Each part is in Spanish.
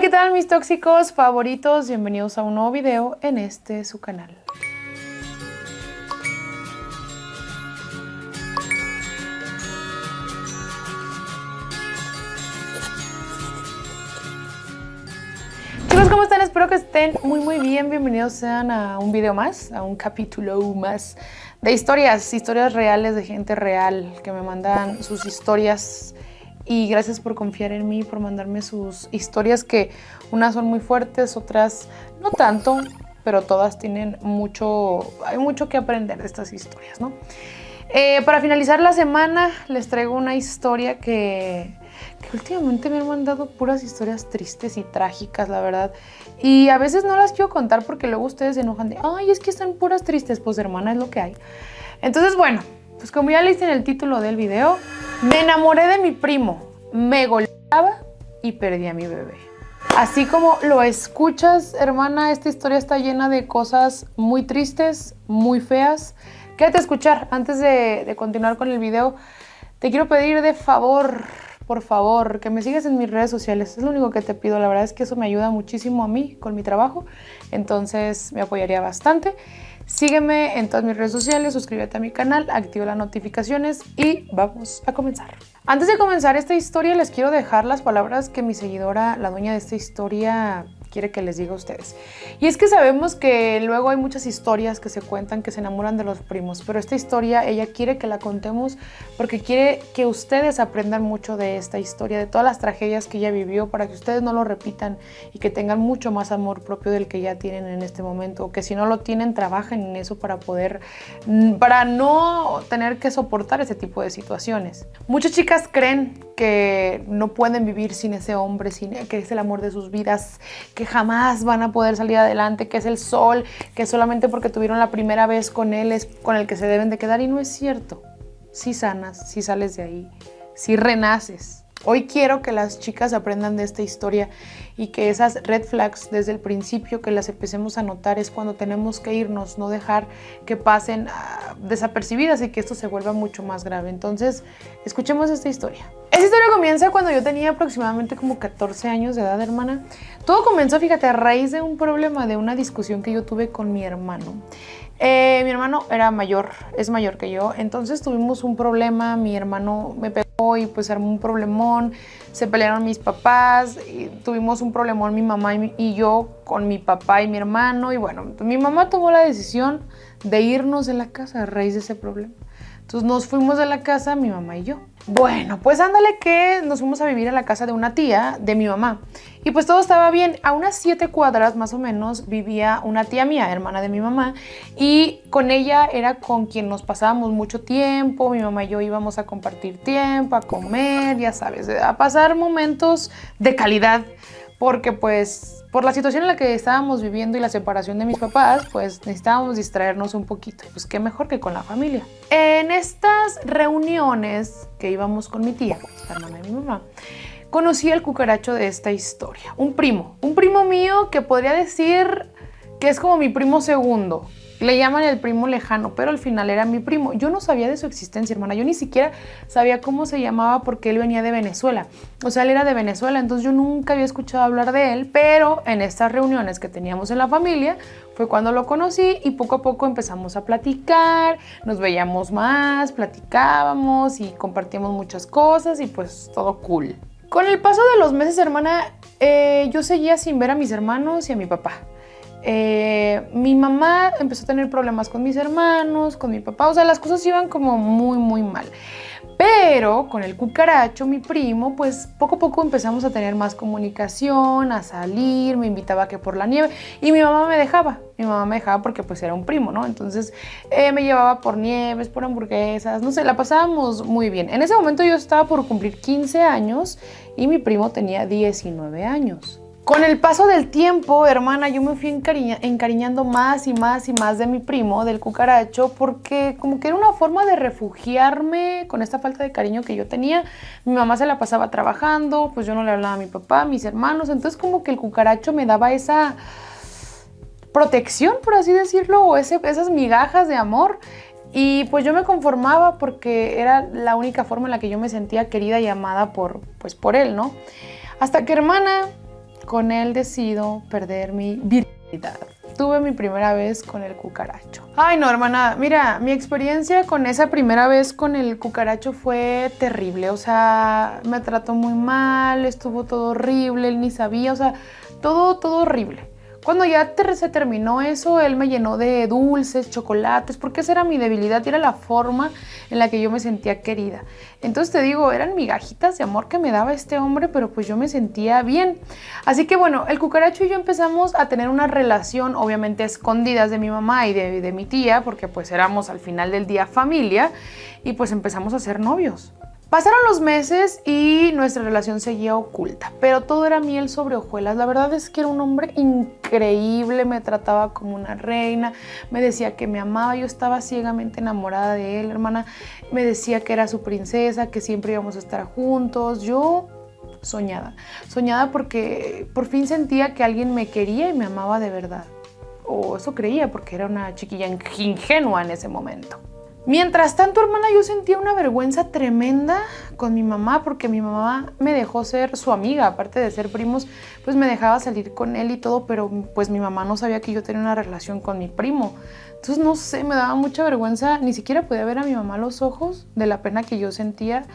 ¿qué tal mis tóxicos favoritos? Bienvenidos a un nuevo video en su canal. Chicos, ¿cómo están? Espero que estén muy bien. Bienvenidos sean a un video más, a un capítulo más de historias reales de gente real que me mandan sus historias. Y gracias por confiar en mí, por mandarme sus historias, que unas son muy fuertes, otras no tanto, pero todas tienen hay mucho que aprender de estas historias, ¿no? Para finalizar la semana les traigo una historia que últimamente me han mandado puras historias tristes y trágicas, la verdad. Y a veces no las quiero contar porque luego ustedes se enojan de, ay, es que están puras tristes. Pues hermana, es lo que hay. Entonces, bueno, pues como ya leíste en el título del video, me enamoré de mi primo, me golpeaba y perdí a mi bebé. Así como lo escuchas, hermana, esta historia está llena de cosas muy tristes, muy feas. Quédate a escuchar. Antes de continuar con el video, te quiero pedir de favor, por favor, que me sigas en mis redes sociales. Es lo único que te pido. La verdad es que eso me ayuda muchísimo a mí con mi trabajo. Entonces me apoyaría bastante. Sígueme en todas mis redes sociales, suscríbete a mi canal, activa las notificaciones y vamos a comenzar. Antes de comenzar esta historia, les quiero dejar las palabras que mi seguidora, la dueña de esta historia, quiere que les diga a ustedes. Y es que sabemos que luego hay muchas historias que se cuentan que se enamoran de los primos, pero esta historia ella quiere que la contemos porque quiere que ustedes aprendan mucho de esta historia, de todas las tragedias que ella vivió, para que ustedes no lo repitan y que tengan mucho más amor propio del que ya tienen en este momento, o que si no lo tienen, trabajen en eso para no tener que soportar ese tipo de situaciones. Muchas chicas creen que no pueden vivir sin ese hombre, que es el amor de sus vidas, que jamás van a poder salir adelante, que es el sol, que solamente porque tuvieron la primera vez con él es con el que se deben de quedar, y no es cierto. Sí sanas, sí sales de ahí, sí renaces. Hoy quiero que las chicas aprendan de esta historia y que esas red flags desde el principio que las empecemos a notar es cuando tenemos que irnos, no dejar que pasen desapercibidas y que esto se vuelva mucho más grave. Entonces, escuchemos esta historia. Esta historia comienza cuando yo tenía aproximadamente como 14 años de edad, hermana. Todo comenzó, fíjate, a raíz de un problema, de una discusión que yo tuve con mi hermano. Mi hermano es mayor que yo, entonces tuvimos un problema, mi hermano me pegó y pues armó un problemón, se pelearon mis papás, y tuvimos un problemón mi mamá y yo con mi papá y mi hermano, y bueno, mi mamá tomó la decisión de irnos de la casa a raíz de ese problema. Entonces nos fuimos de la casa, mi mamá y yo. Bueno, pues ándale que nos fuimos a vivir a la casa de una tía de mi mamá. Y pues todo estaba bien. A unas 7 cuadras más o menos vivía una tía mía, hermana de mi mamá. Y con ella era con quien nos pasábamos mucho tiempo. Mi mamá y yo íbamos a compartir tiempo, a comer, ya sabes, a pasar momentos de calidad. Porque pues por la situación en la que estábamos viviendo y la separación de mis papás, pues necesitábamos distraernos un poquito. Pues qué mejor que con la familia. En estas reuniones que íbamos con mi tía, la hermana de mi mamá, conocí al cucaracho de esta historia. Un primo mío que podría decir que es como mi primo segundo. Le llaman el primo lejano, pero al final era mi primo. Yo no sabía de su existencia, hermana. Yo ni siquiera sabía cómo se llamaba porque él venía de Venezuela. O sea, él era de Venezuela, entonces yo nunca había escuchado hablar de él, pero en estas reuniones que teníamos en la familia fue cuando lo conocí y poco a poco empezamos a platicar, nos veíamos más, platicábamos y compartíamos muchas cosas y pues todo cool. Con el paso de los meses, hermana, yo seguía sin ver a mis hermanos y a mi papá. Mi mamá empezó a tener problemas con mis hermanos, con mi papá, o sea, las cosas iban como muy mal. Pero con el cucaracho, mi primo, pues poco a poco empezamos a tener más comunicación, a salir, me invitaba a que por la nieve y mi mamá me dejaba porque pues era un primo, ¿no? Entonces me llevaba por nieves, por hamburguesas, no sé, la pasábamos muy bien. En ese momento yo estaba por cumplir 15 años y mi primo tenía 19 años. Con el paso del tiempo, hermana, yo me fui encariñando más y más de mi primo, del cucaracho, porque como que era una forma de refugiarme con esta falta de cariño que yo tenía. Mi mamá se la pasaba trabajando, pues yo no le hablaba a mi papá, a mis hermanos, entonces como que el cucaracho me daba esa protección, por así decirlo, o esas migajas de amor. Y pues yo me conformaba porque era la única forma en la que yo me sentía querida y amada por él, ¿no? Hasta que, hermana, con él decido perder mi virginidad. Tuve mi primera vez con el cucaracho. Ay, no, hermana, mira, mi experiencia con esa primera vez con el cucaracho fue terrible. O sea, me trató muy mal, estuvo todo horrible, él ni sabía, o sea, todo horrible. Cuando ya se terminó eso, él me llenó de dulces, chocolates, porque esa era mi debilidad y era la forma en la que yo me sentía querida. Entonces te digo, eran migajitas de amor que me daba este hombre, pero pues yo me sentía bien. Así que bueno, el cucaracho y yo empezamos a tener una relación, obviamente escondidas de mi mamá y de mi tía, porque pues éramos al final del día familia, y pues empezamos a ser novios. Pasaron los meses y nuestra relación seguía oculta, pero todo era miel sobre hojuelas. La verdad es que era un hombre increíble, me trataba como una reina, me decía que me amaba, yo estaba ciegamente enamorada de él, hermana. Me decía que era su princesa, que siempre íbamos a estar juntos. Yo soñada porque por fin sentía que alguien me quería y me amaba de verdad. O eso creía, porque era una chiquilla ingenua en ese momento. Mientras tanto, hermana, yo sentía una vergüenza tremenda con mi mamá, porque mi mamá me dejó ser su amiga, aparte de ser primos, pues me dejaba salir con él y todo, pero pues mi mamá no sabía que yo tenía una relación con mi primo. Entonces, no sé, me daba mucha vergüenza, ni siquiera podía ver a mi mamá a los ojos de la pena que yo sentía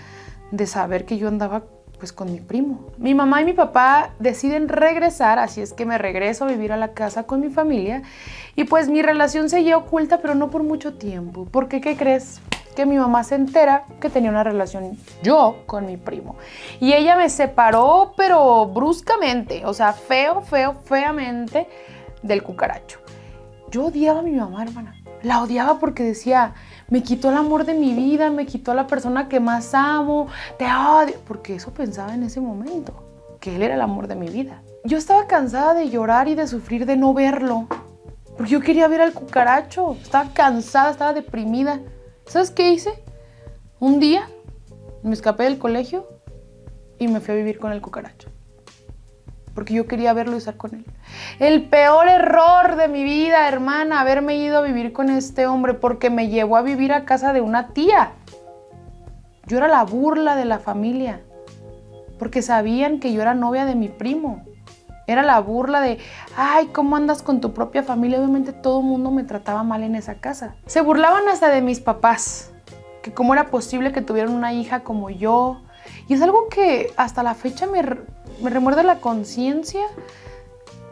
de saber que yo andaba pues con mi primo. Mi mamá y mi papá deciden regresar, así es que me regreso a vivir a la casa con mi familia y pues mi relación seguía oculta, pero no por mucho tiempo, porque ¿qué crees? Que mi mamá se entera que tenía una relación yo con mi primo y ella me separó, pero bruscamente, o sea, feamente del cucaracho. Yo odiaba a mi mamá, hermana. La odiaba porque decía, me quitó el amor de mi vida, me quitó a la persona que más amo, te odio. Porque eso pensaba en ese momento, que él era el amor de mi vida. Yo estaba cansada de llorar y de sufrir de no verlo, porque yo quería ver al cucaracho. Estaba cansada, estaba deprimida. ¿Sabes qué hice? Un día me escapé del colegio y me fui a vivir con el cucaracho, porque yo quería verlo y estar con él. El peor error de mi vida, hermana, haberme ido a vivir con este hombre, porque me llevó a vivir a casa de una tía. Yo era la burla de la familia, porque sabían que yo era novia de mi primo. Era la burla de, ay, ¿cómo andas con tu propia familia? Obviamente todo el mundo me trataba mal en esa casa. Se burlaban hasta de mis papás, que cómo era posible que tuvieran una hija como yo. Y es algo que hasta la fecha me remuerde la conciencia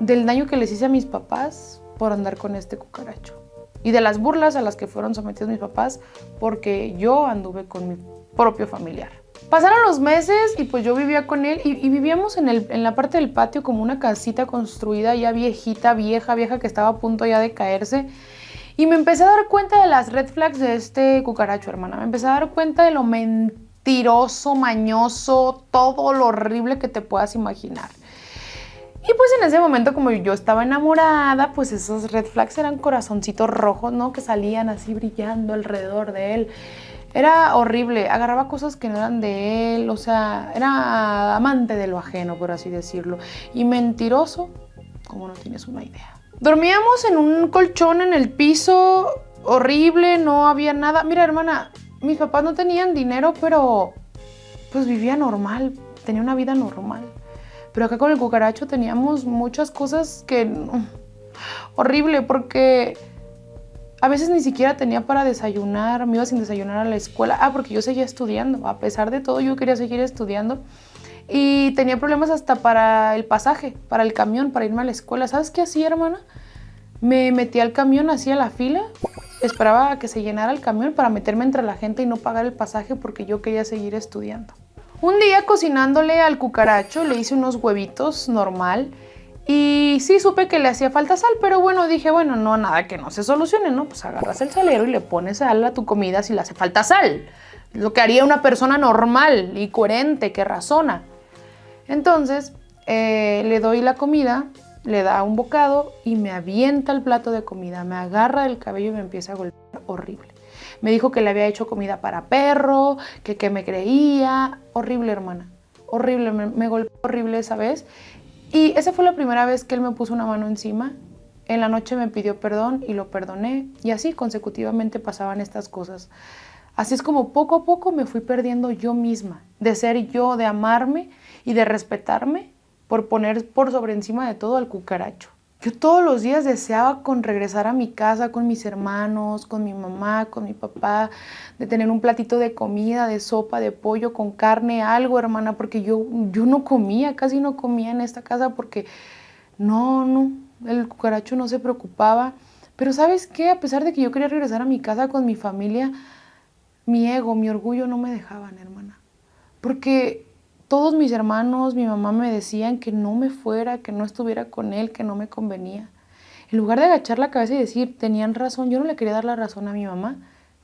del daño que les hice a mis papás por andar con este cucaracho. Y de las burlas a las que fueron sometidos mis papás porque yo anduve con mi propio familiar. Pasaron los meses y pues yo vivía con él y vivíamos en la parte del patio como una casita construida ya viejita, vieja que estaba a punto ya de caerse. Y me empecé a dar cuenta de las red flags de este cucaracho, hermana. Me empecé a dar cuenta de lo mentiroso, mañoso, todo lo horrible que te puedas imaginar. Y pues en ese momento, como yo estaba enamorada, pues esos red flags eran corazoncitos rojos, ¿no? Que salían así brillando alrededor de él. Era horrible, agarraba cosas que no eran de él, o sea, era amante de lo ajeno, por así decirlo. Y mentiroso, como no tienes una idea. Dormíamos en un colchón en el piso, horrible, no había nada. Mira, hermana, mis papás no tenían dinero, pero pues vivía normal, tenía una vida normal. Pero acá con el cucaracho teníamos muchas cosas que... horrible, porque a veces ni siquiera tenía para desayunar, me iba sin desayunar a la escuela. Porque yo seguía estudiando, a pesar de todo yo quería seguir estudiando. Y tenía problemas hasta para el pasaje, para el camión, para irme a la escuela. ¿Sabes qué hacía, hermana? Me metía al camión, hacía la fila, esperaba a que se llenara el camión para meterme entre la gente y no pagar el pasaje porque yo quería seguir estudiando. Un día cocinándole al cucaracho le hice unos huevitos normal y sí supe que le hacía falta sal, pero bueno, dije, bueno, no, nada que no se solucione, ¿no? Pues agarras el salero y le pones sal a tu comida si le hace falta sal. Lo que haría una persona normal y coherente que razona. Entonces le doy la comida, le da un bocado y me avienta el plato de comida, me agarra del cabello y me empieza a golpear horrible. Me dijo que le había hecho comida para perro, que me creía. Horrible, hermana. Horrible, me golpeó horrible esa vez. Y esa fue la primera vez que él me puso una mano encima. En la noche me pidió perdón y lo perdoné. Y así consecutivamente pasaban estas cosas. Así es como poco a poco me fui perdiendo yo misma. De ser yo, de amarme y de respetarme. por poner por sobre encima de todo al cucaracho. Yo todos los días deseaba con regresar a mi casa con mis hermanos, con mi mamá, con mi papá, de tener un platito de comida, de sopa, de pollo con carne, algo, hermana, porque yo no comía, casi no comía en esta casa porque no, el cucaracho no se preocupaba. Pero ¿sabes qué? A pesar de que yo quería regresar a mi casa con mi familia, mi ego, mi orgullo no me dejaban, hermana. Porque todos mis hermanos, mi mamá me decían que no me fuera, que no estuviera con él, que no me convenía. En lugar de agachar la cabeza y decir, tenían razón, yo no le quería dar la razón a mi mamá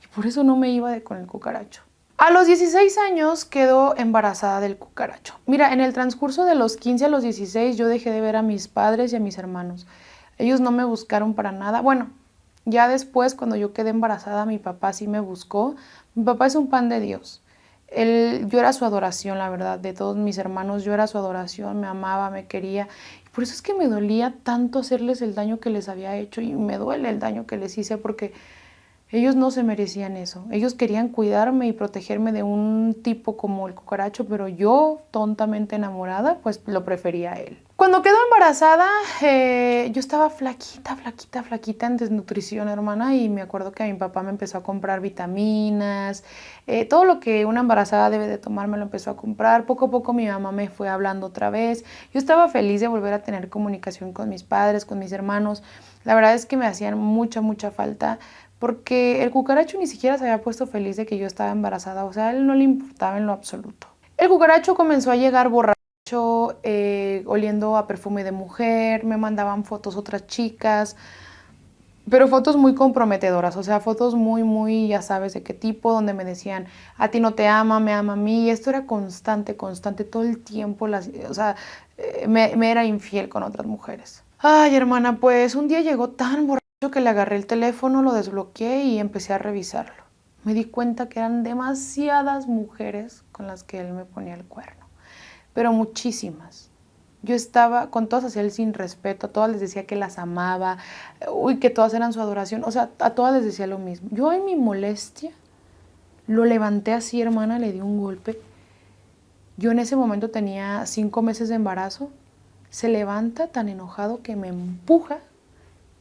y por eso no me iba con el cucaracho. A los 16 años quedó embarazada del cucaracho. Mira, en el transcurso de los 15 a los 16 yo dejé de ver a mis padres y a mis hermanos. Ellos no me buscaron para nada. Bueno, ya después cuando yo quedé embarazada mi papá sí me buscó. Mi papá es un pan de Dios. Yo era su adoración, la verdad, de todos mis hermanos, yo era su adoración, me amaba, me quería. Y por eso es que me dolía tanto hacerles el daño que les había hecho y me duele el daño que les hice porque ellos no se merecían eso. Ellos querían cuidarme y protegerme de un tipo como el cucaracho, pero yo, tontamente enamorada, pues lo prefería a él. Cuando quedó embarazada, yo estaba flaquita en desnutrición, hermana, y me acuerdo que mi papá me empezó a comprar vitaminas, todo lo que una embarazada debe de tomar me lo empezó a comprar. Poco a poco mi mamá me fue hablando otra vez. Yo estaba feliz de volver a tener comunicación con mis padres, con mis hermanos. La verdad es que me hacían mucha falta, porque el cucaracho ni siquiera se había puesto feliz de que yo estaba embarazada, o sea, a él no le importaba en lo absoluto. El cucaracho comenzó a llegar borracho, oliendo a perfume de mujer, me mandaban fotos otras chicas, pero fotos muy comprometedoras, o sea, fotos muy, ya sabes de qué tipo, donde me decían, a ti no te ama, me ama a mí, y esto era constante, todo el tiempo, o sea, me era infiel con otras mujeres. Ay, hermana, pues un día llegó tan borracho que le agarré el teléfono, lo desbloqueé y empecé a revisarlo. Me di cuenta que eran demasiadas mujeres con las que él me ponía el cuerno, pero muchísimas. Yo estaba, con todas hacía el sin respeto, a todas les decía que las amaba, uy, que todas eran su adoración, o sea, a todas les decía lo mismo. Yo en mi molestia lo levanté así, hermana, le di un golpe. Yo en ese momento tenía 5 meses de embarazo, se levanta tan enojado que me empuja,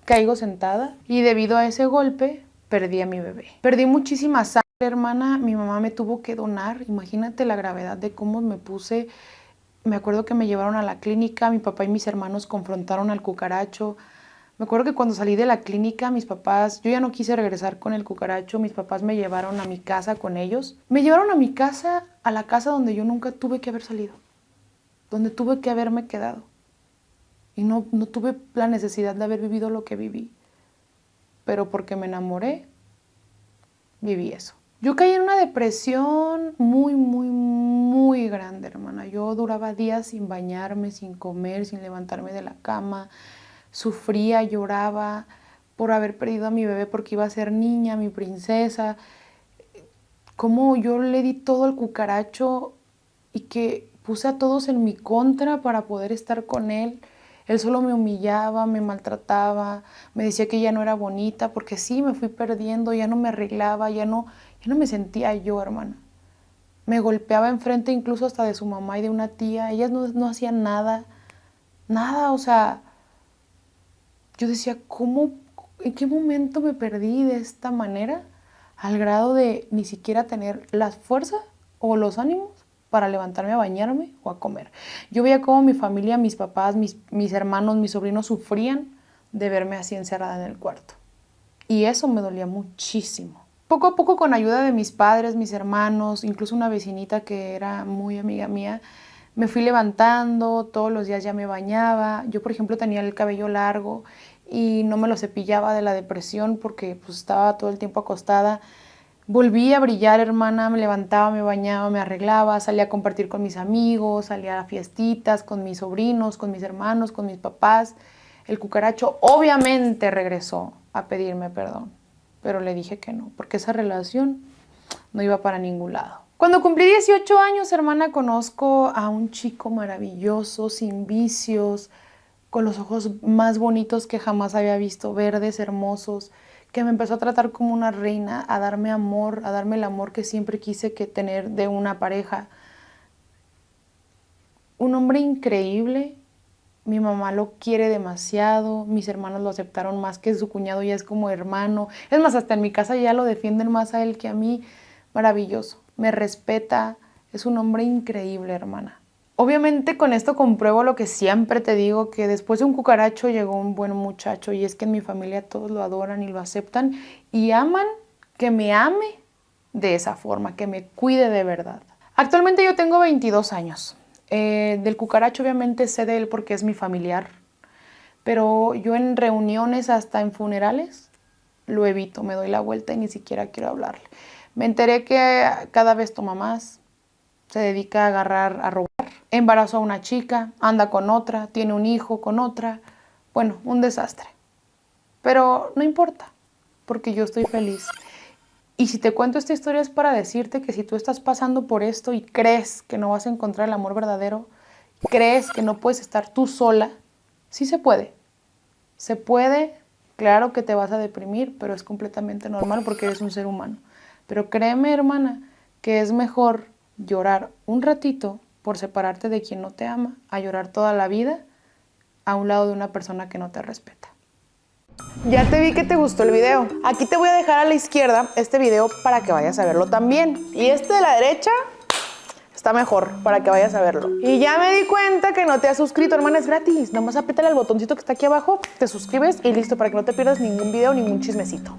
caigo sentada y debido a ese golpe perdí a mi bebé. Perdí muchísima sangre, hermana, mi mamá me tuvo que donar, imagínate la gravedad de cómo me puse. Me acuerdo que me llevaron a la clínica, mi papá y mis hermanos confrontaron al cucaracho. Me acuerdo que cuando salí de la clínica, mis papás, yo ya no quise regresar con el cucaracho, mis papás me llevaron a mi casa con ellos. Me llevaron a mi casa, a la casa donde yo nunca tuve que haber salido, donde tuve que haberme quedado. Y no tuve la necesidad de haber vivido lo que viví. Pero porque me enamoré, viví eso. Yo caí en una depresión muy grande, hermana. Yo duraba días sin bañarme, sin comer, sin levantarme de la cama. Sufría, lloraba por haber perdido a mi bebé porque iba a ser niña, mi princesa. Cómo yo le di todo al cucaracho y que puse a todos en mi contra para poder estar con él. Él solo me humillaba, me maltrataba, me decía que ya no era bonita, porque sí, me fui perdiendo, ya no me arreglaba, ya no me sentía yo, hermana. Me golpeaba enfrente incluso hasta de su mamá y de una tía. Ellas no hacían nada, o sea, yo decía, ¿cómo, en qué momento me perdí de esta manera? Al grado de ni siquiera tener las fuerzas o los ánimos para levantarme a bañarme o a comer. Yo veía cómo mi familia, mis papás, mis hermanos, mis sobrinos sufrían de verme así encerrada en el cuarto. Y eso me dolía muchísimo. Poco a poco, con ayuda de mis padres, mis hermanos, incluso una vecinita que era muy amiga mía, me fui levantando, todos los días ya me bañaba. Yo, por ejemplo, tenía el cabello largo y no me lo cepillaba de la depresión porque pues, estaba todo el tiempo acostada. Volví a brillar, hermana, me levantaba, me bañaba, me arreglaba, salía a compartir con mis amigos, salía a fiestitas con mis sobrinos, con mis hermanos, con mis papás. El cucaracho obviamente regresó a pedirme perdón, pero le dije que no, porque esa relación no iba para ningún lado. Cuando cumplí 18 años, hermana, conozco a un chico maravilloso, sin vicios, con los ojos más bonitos que jamás había visto, verdes, hermosos, que me empezó a tratar como una reina, a darme amor, a darme el amor que siempre quise tener de una pareja. un hombre increíble. Mi mamá lo quiere demasiado, mis hermanos lo aceptaron más que su cuñado, ya es como hermano. Es más, hasta en mi casa ya lo defienden más a él que a mí. Maravilloso, me respeta, es un hombre increíble, hermana. Obviamente con esto compruebo lo que siempre te digo, que después de un cucaracho llegó un buen muchacho, y es que en mi familia todos lo adoran y lo aceptan y aman que me ame de esa forma, que me cuide de verdad. Actualmente yo tengo 22 años. Del cucaracho obviamente sé de él porque es mi familiar, pero yo en reuniones, hasta en funerales, lo evito, me doy la vuelta y ni siquiera quiero hablarle. Me enteré que cada vez toma más, se dedica a robar, embarazó a una chica, anda con otra, tiene un hijo con otra, bueno, un desastre. Pero no importa, porque yo estoy feliz. Y si te cuento esta historia es para decirte que si tú estás pasando por esto y crees que no vas a encontrar el amor verdadero, crees que no puedes estar tú sola, sí se puede. Se puede, claro que te vas a deprimir, pero es completamente normal porque eres un ser humano. Pero créeme, hermana, que es mejor llorar un ratito por separarte de quien no te ama, a llorar toda la vida a un lado de una persona que no te respeta. Ya te vi que te gustó el video. Aquí te voy a dejar a la izquierda este video para que vayas a verlo también. Y este de la derecha está mejor para que vayas a verlo. Y ya me di cuenta que no te has suscrito, hermana, es gratis. Nada más apriétale al botoncito que está aquí abajo, te suscribes y listo, para que no te pierdas ningún video, ningún chismecito.